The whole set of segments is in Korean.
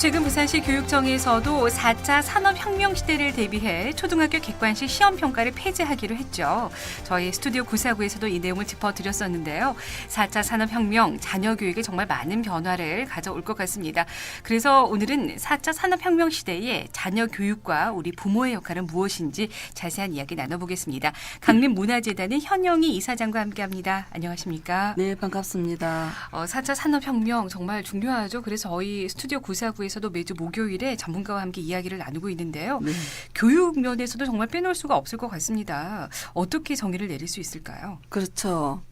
최근 부산시 교육청에서도 4차 산업혁명 시대를 대비해 초등학교 객관식 시험평가를 폐지하기로 했죠. 저희 스튜디오 949에서도 이 내용을 짚어드렸었는데요. 4차 산업혁명, 자녀 교육에 정말 많은 변화를 가져올 것 같습니다. 그래서 오늘은 4차 산업혁명 시대의 자녀 교육과 우리 부모의 역할은 무엇인지 자세한 이야기 나눠보겠습니다. 강림문화재단의 현영희 이사장과 함께합니다. 안녕하십니까? 네, 반갑습니다. 4차 산업혁명 정말 중요하죠. 그래서 저희 스튜디오 949에서도 매주 목요일에 전문가와 함께 이야기를 나누고 있는데요. 네. 교육 면에서도 정말 빼놓을 수가 없을 것 같습니다. 어떻게 정의를 내릴 수 있을까요? 그렇죠.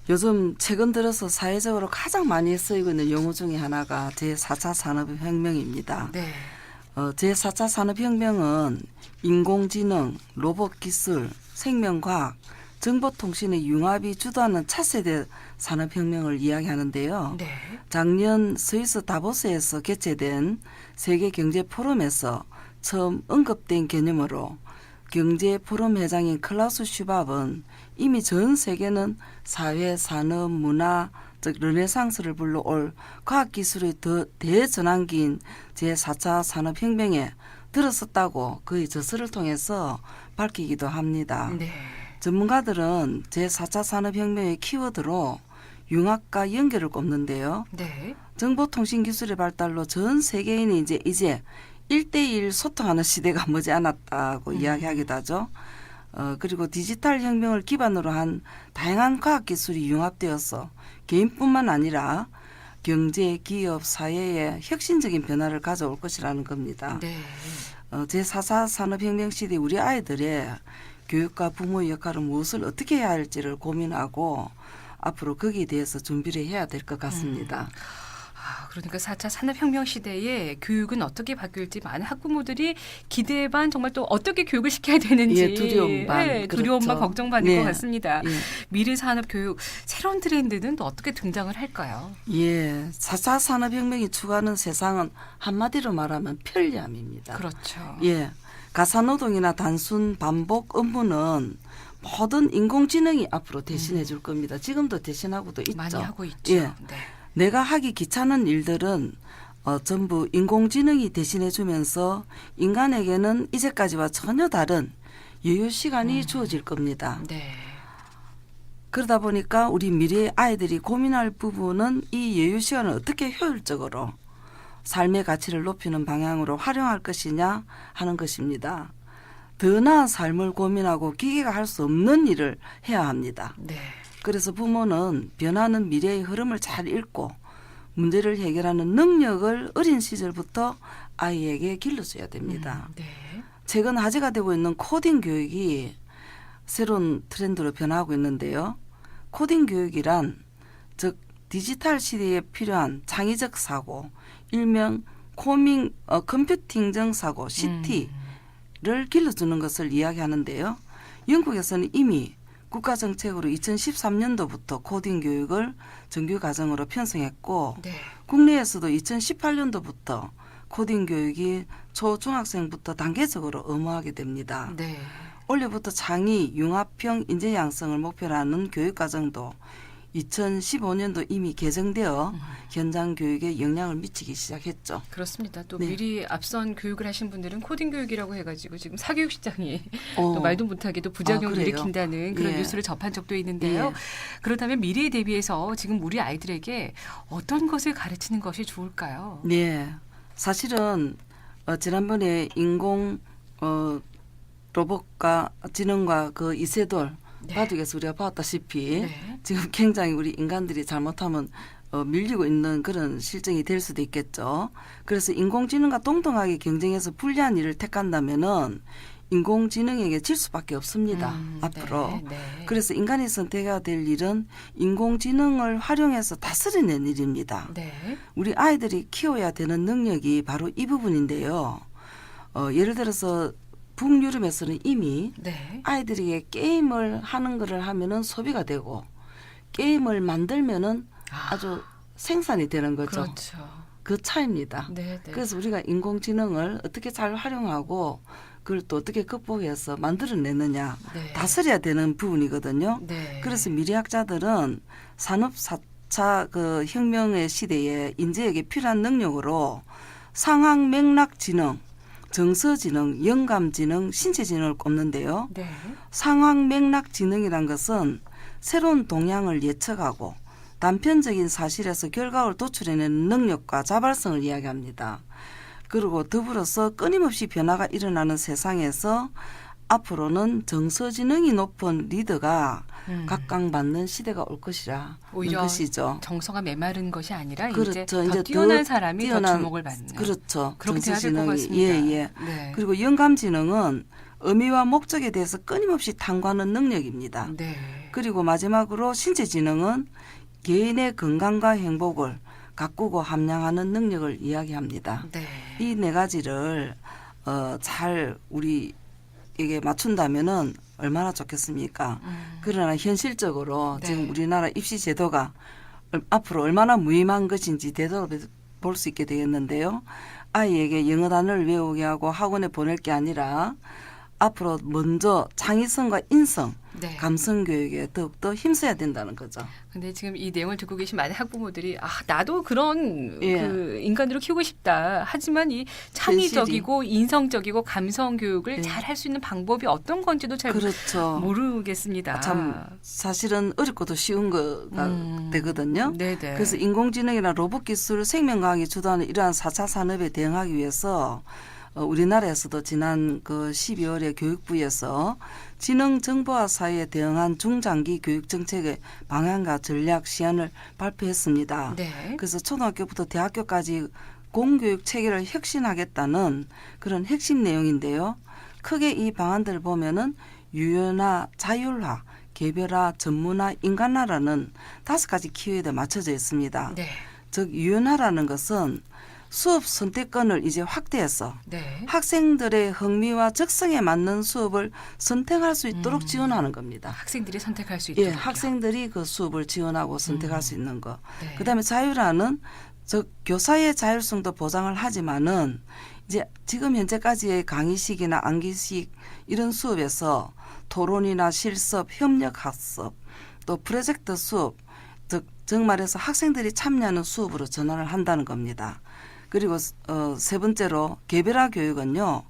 요즘 최근 들어서 사회적으로 가장 많이 쓰이고 있는 용어 중에 하나가 제4차 산업혁명입니다. 네. 제4차 산업혁명은 인공지능, 로봇기술, 생명과학, 정보통신의 융합이 주도하는 차세대 산업혁명을 이야기하는데요. 네. 작년 스위스 다보스에서 개최된 세계경제포럼에서 처음 언급된 개념으로 경제포럼 회장인 클라우스 슈밥은 이미 전 세계는 사회, 산업, 문화, 즉 르네상스를 불러올 과학기술의 대전환기인 제4차 산업혁명에 들어섰다고 그의 저서를 통해서 밝히기도 합니다. 네. 전문가들은 제4차 산업혁명의 키워드로 융합과 연결을 꼽는데요. 네. 정보통신기술의 발달로 전 세계인이 이제 1대1 소통하는 시대가 머지않았다고 이야기하기도 하죠. 그리고 디지털 혁명을 기반으로 한 다양한 과학기술이 융합되어서 개인뿐만 아니라 경제, 기업, 사회에 혁신적인 변화를 가져올 것이라는 겁니다. 네. 제4차 산업혁명 시대 우리 아이들의 교육과 부모의 역할은 무엇을 어떻게 해야 할지를 고민하고 앞으로 거기에 대해서 준비를 해야 될 것 같습니다. 그러니까 4차 산업혁명 시대에 교육은 어떻게 바뀔지 많은 학부모들이 기대 반 정말 또 어떻게 교육을 시켜야 되는지 예, 두려움 반. 네, 두려움 반 그렇죠. 걱정 반일 네. 것 같습니다. 예. 미래 산업 교육 새로운 트렌드는 또 어떻게 등장을 할까요? 예, 4차 산업혁명이 추구하는 세상은 한마디로 말하면 편리함입니다. 그렇죠. 예, 가사노동이나 단순 반복 업무는 모든 인공지능이 앞으로 대신해 줄 겁니다. 지금도 대신하고도 있죠. 많이 하고 있죠. 예. 네. 내가 하기 귀찮은 일들은 전부 인공지능이 대신해 주면서 인간에게는 이제까지와 전혀 다른 여유 시간이 주어질 겁니다. 네. 그러다 보니까 우리 미래의 아이들이 고민할 부분은 이 여유 시간을 어떻게 효율적으로 삶의 가치를 높이는 방향으로 활용할 것이냐 하는 것입니다. 더 나은 삶을 고민하고 기계가 할 수 없는 일을 해야 합니다. 네. 그래서 부모는 변하는 미래의 흐름을 잘 읽고 문제를 해결하는 능력을 어린 시절부터 아이에게 길러줘야 됩니다. 네. 최근 화제가 되고 있는 코딩 교육이 새로운 트렌드로 변화하고 있는데요. 코딩 교육이란 즉 디지털 시대에 필요한 창의적 사고, 일명 컴퓨팅적 사고 CT를 길러주는 것을 이야기하는데요. 영국에서는 이미 국가정책으로 2013년도부터 코딩 교육을 정규 과정으로 편성했고 네. 국내에서도 2018년도부터 코딩 교육이 초중학생부터 단계적으로 의무화하게 됩니다. 네. 올해부터 창의, 융합형 인재 양성을 목표로 하는 교육과정도 2015년도 이미 개정되어 현장 교육에 영향을 미치기 시작했죠. 그렇습니다. 또 네. 미리 앞선 교육을 하신 분들은 코딩 교육이라고 해가지고 지금 사교육 시장이 또 어. 말도 못하게 또 부작용을 그래요? 일으킨다는 그런 예. 뉴스를 접한 적도 있는데요. 예. 그렇다면 미래에 대비해서 지금 우리 아이들에게 어떤 것을 가르치는 것이 좋을까요? 네, 사실은 지난번에 인공 로봇과 지능과 그 이세돌 네. 바둑에서 우리가 봤다시피 네. 지금 굉장히 우리 인간들이 잘못하면 밀리고 있는 그런 실정이 될 수도 있겠죠. 그래서 인공지능과 동등하게 경쟁해서 불리한 일을 택한다면은 인공지능에게 질 수밖에 없습니다. 앞으로. 네, 네. 그래서 인간이 선택해야 될 일은 인공지능을 활용해서 다스리는 일입니다. 네. 우리 아이들이 키워야 되는 능력이 바로 이 부분인데요. 예를 들어서 북유럽에서는 이미 네. 아이들에게 게임을 하는 거를 하면은 소비가 되고 게임을 만들면은 아주 생산이 되는 거죠. 그렇죠. 그 차이입니다. 네, 네. 그래서 우리가 인공지능을 어떻게 잘 활용하고 그걸 또 어떻게 극복해서 만들어내느냐 네. 다스려야 되는 부분이거든요. 네. 그래서 미래학자들은 산업 4차 그 혁명의 시대에 인재에게 필요한 능력으로 상황 맥락 지능, 정서 지능, 영감 지능, 신체 지능을 꼽는데요. 네. 상황 맥락 지능이란 것은 새로운 동향을 예측하고 단편적인 사실에서 결과를 도출해내는 능력과 자발성을 이야기합니다. 그리고 더불어서 끊임없이 변화가 일어나는 세상에서 앞으로는 정서지능이 높은 리더가 각광받는 시대가 올 것이라 오히려 것이죠. 정서가 메마른 것이 아니라 그렇죠. 이제 더 이제 뛰어난 더 사람이 더 주목을 받는. 그렇죠. 그렇게 돼야 될 것 정서지능이. 같습니다. 예. 네. 그리고 영감지능은 의미와 목적에 대해서 끊임없이 탐구하는 능력입니다. 네. 그리고 마지막으로 신체지능은 개인의 건강과 행복을 가꾸고 함양하는 능력을 이야기합니다. 네. 이 네 가지를 잘 우리에게 맞춘다면은 얼마나 좋겠습니까? 그러나 현실적으로 네. 지금 우리나라 입시 제도가 앞으로 얼마나 무의미한 것인지 되돌아볼 수 있게 되겠는데요. 아이에게 영어 단어를 외우게 하고 학원에 보낼 게 아니라 앞으로 먼저 창의성과 인성, 네. 감성 교육에 더욱더 힘써야 된다는 거죠. 근데 지금 이 내용을 듣고 계신 많은 학부모들이 나도 그런 예. 그 인간으로 키우고 싶다. 하지만 이 창의적이고 인성적이고 감성 교육을 예. 잘 할 수 있는 방법이 어떤 건지도 잘 그렇죠. 모르겠습니다. 참 사실은 어렵고도 쉬운 거가 되거든요. 네네. 그래서 인공지능이나 로봇 기술, 생명과학이 주도하는 이러한 4차 산업에 대응하기 위해서 우리나라에서도 지난 그 12월에 교육부에서 지능정보화 사회에 대응한 중장기 교육 정책의 방향과 전략 시안을 발표했습니다. 네. 그래서 초등학교부터 대학교까지 공교육 체계를 혁신하겠다는 그런 핵심 내용인데요. 크게 이 방안들을 보면은 유연화, 자율화, 개별화, 전문화, 인간화라는 5가지 키워드에 맞춰져 있습니다. 네. 즉 유연화라는 것은 수업 선택권을 이제 확대해서 네. 학생들의 흥미와 적성에 맞는 수업을 선택할 수 있도록 지원하는 겁니다. 학생들이 선택할 수 예, 있도록. 학생들이 그 수업을 지원하고 선택할 수 있는 거. 네. 그다음에 자율화는 즉 교사의 자율성도 보장을 하지만은 이제 지금 현재까지의 강의식이나 암기식 이런 수업에서 토론이나 실습, 협력 학습, 또 프로젝트 수업, 즉 정말해서 학생들이 참여하는 수업으로 전환을 한다는 겁니다. 그리고 세 번째로 개별화 교육은요.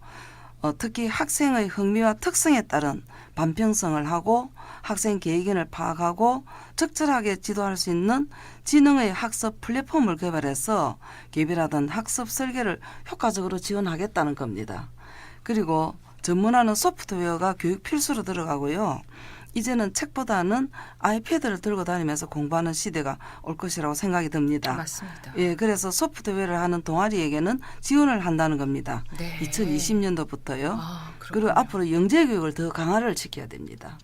특히 학생의 흥미와 특성에 따른 반평성을 하고 학생 계획을 파악하고 적절하게 지도할 수 있는 지능의 학습 플랫폼을 개발해서 개별화된 학습 설계를 효과적으로 지원하겠다는 겁니다. 그리고 전문화는 소프트웨어가 교육 필수로 들어가고요. 이제는 책보다는 아이패드를 들고 다니면서 공부하는 시대가 올 것이라고 생각이 듭니다. 맞습니다. 예, 그래서 소프트웨어를 하는 동아리에게는 지원을 한다는 겁니다. 네. 2020년도부터요. 그리고 그렇군요. 앞으로 영재 교육을 더 강화를 시켜야 됩니다.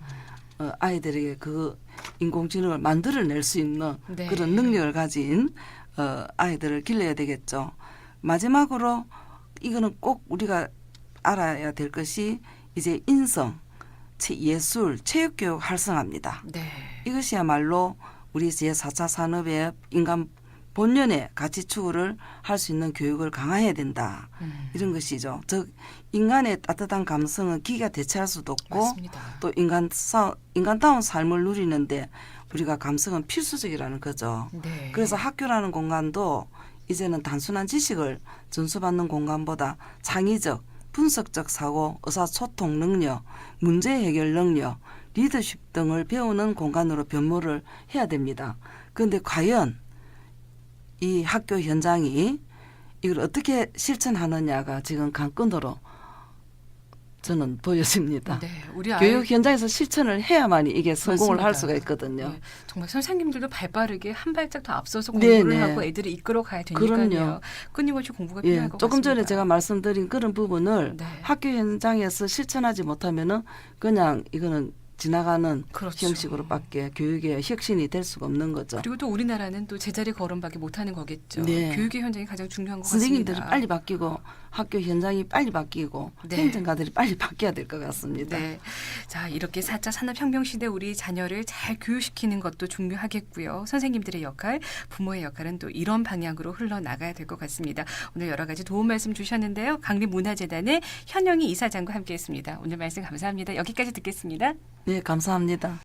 아이들에게 그 인공지능을 만들어낼 수 있는 네. 그런 능력을 가진 아이들을 길러야 되겠죠. 마지막으로 이거는 꼭 우리가 알아야 될 것이 이제 인성, 예술, 체육교육 활성화입니다. 네. 이것이야말로 우리 제4차 산업의 인간 본연의 가치 추구를 할 수 있는 교육을 강화해야 된다. 이런 것이죠. 즉 인간의 따뜻한 감성은 기가 대체할 수도 없고 맞습니다. 또 인간다운 삶을 누리는데 우리가 감성은 필수적이라는 거죠. 네. 그래서 학교라는 공간도 이제는 단순한 지식을 전수받는 공간보다 창의적, 분석적 사고, 의사소통 능력, 문제 해결 능력, 리더십 등을 배우는 공간으로 변모를 해야 됩니다. 그런데 과연 이 학교 현장이 이걸 어떻게 실천하느냐가 지금 관건으로 저는 보여집니다. 네, 우리 아이 교육 현장에서 실천을 해야만이 이게 성공을 맞습니다. 할 수가 있거든요. 네, 정말 선생님들도 발빠르게 한 발짝 더 앞서서 네, 공부를 네. 하고 애들을 이끌어 가야 되니까요. 그럼요. 끊임없이 공부가 예, 필요할 것 조금 같습니다. 전에 제가 말씀드린 그런 부분을 네. 학교 현장에서 실천하지 못하면은 그냥 이거는 지나가는 그렇죠. 형식으로밖에 교육의 혁신이 될 수가 없는 거죠. 그리고 또 우리나라는 또 제자리 걸음밖에 못하는 거겠죠. 네. 교육의 현장이 가장 중요한 것 선생님들이 같습니다. 빨리 바뀌고 학교 현장이 빨리 바뀌고 네. 행정가들이 빨리 바뀌어야 될 것 같습니다. 네. 자, 이렇게 4차 산업혁명 시대 우리 자녀를 잘 교육시키는 것도 중요하겠고요. 선생님들의 역할, 부모의 역할은 또 이런 방향으로 흘러나가야 될 것 같습니다. 오늘 여러 가지 도움 말씀 주셨는데요. 강림문화재단의 현영희 이사장과 함께했습니다. 오늘 말씀 감사합니다. 여기까지 듣겠습니다. 네, 감사합니다.